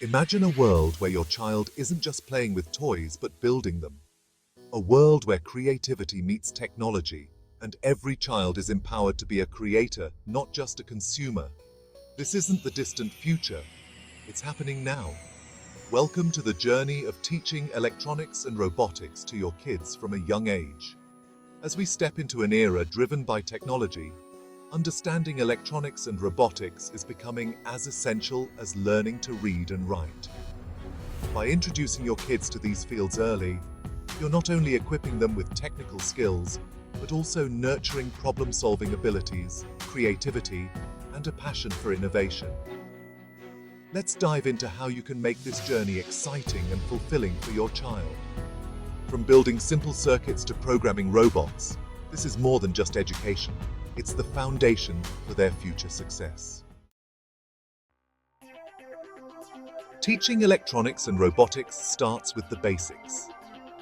Imagine a world where your child isn't just playing with toys but building them. A world where creativity meets technology and every child is empowered to be a creator, not just a consumer. This isn't the distant future, it's happening now. Welcome to the journey of teaching electronics and robotics to your kids from a young age. As we step into an era driven by technology, understanding electronics and robotics is becoming as essential as learning to read and write. By introducing your kids to these fields early, you're not only equipping them with technical skills, but also nurturing problem-solving abilities, creativity, and a passion for innovation. Let's dive into how you can make this journey exciting and fulfilling for your child. From building simple circuits to programming robots, this is more than just education. It's the foundation for their future success. Teaching electronics and robotics starts with the basics.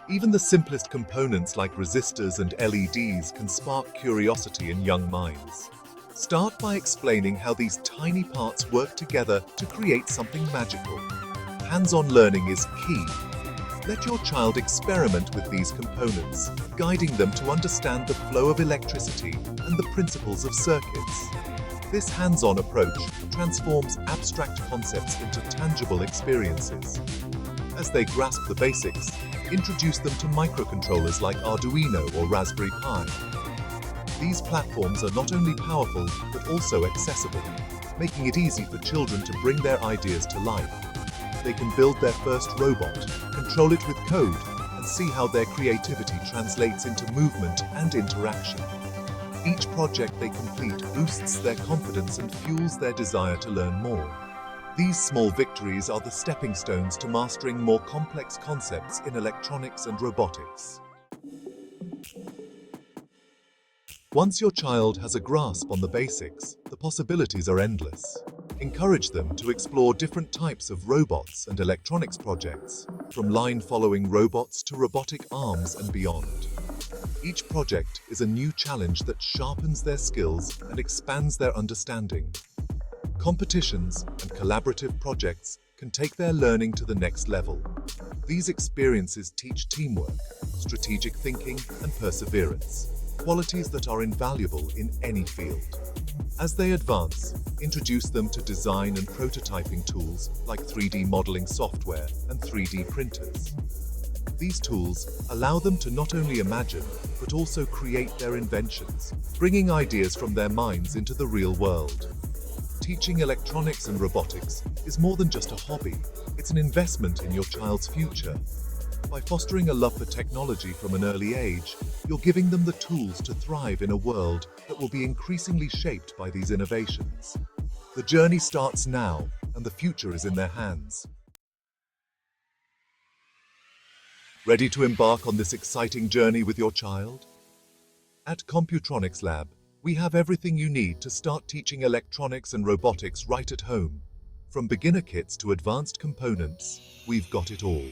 Even the simplest components like resistors and LEDs can spark curiosity in young minds. Start by explaining how these tiny parts work together to create something magical. Hands-on learning is key. Let your child experiment with these components, guiding them to understand the flow of electricity and the principles of circuits. This hands-on approach transforms abstract concepts into tangible experiences. As they grasp the basics, introduce them to microcontrollers like Arduino or Raspberry Pi. These platforms are not only powerful, but also accessible, making it easy for children to bring their ideas to life. They can build their first robot, control it with code, and see how their creativity translates into movement and interaction. Each project they complete boosts their confidence and fuels their desire to learn more. These small victories are the stepping stones to mastering more complex concepts in electronics and robotics. Once your child has a grasp on the basics, the possibilities are endless. Encourage them to explore different types of robots and electronics projects, from line-following robots to robotic arms and beyond. Each project is a new challenge that sharpens their skills and expands their understanding. Competitions and collaborative projects can take their learning to the next level. These experiences teach teamwork, strategic thinking, and perseverance, qualities that are invaluable in any field. As they advance, introduce them to design and prototyping tools like 3D modeling software and 3D printers. These tools allow them to not only imagine, but also create their inventions, bringing ideas from their minds into the real world. Teaching electronics and robotics is more than just a hobby, it's an investment in your child's future. By fostering a love for technology from an early age, you're giving them the tools to thrive in a world that will be increasingly shaped by these innovations. The journey starts now, and the future is in their hands. Ready to embark on this exciting journey with your child? At Computronics Lab, we have everything you need to start teaching electronics and robotics right at home. From beginner kits to advanced components, we've got it all.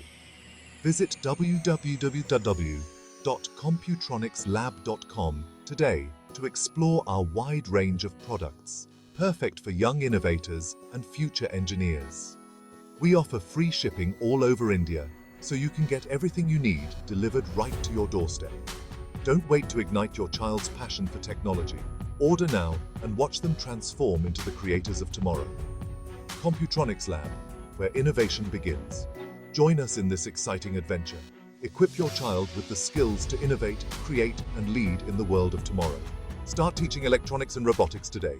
Visit www.computronicslab.com today to explore our wide range of products, perfect for young innovators and future engineers. We offer free shipping all over India, so you can get everything you need delivered right to your doorstep. Don't wait to ignite your child's passion for technology. Order now and watch them transform into the creators of tomorrow. Computronics Lab, where innovation begins. Join us in this exciting adventure. Equip your child with the skills to innovate, create, and lead in the world of tomorrow. Start teaching electronics and robotics today.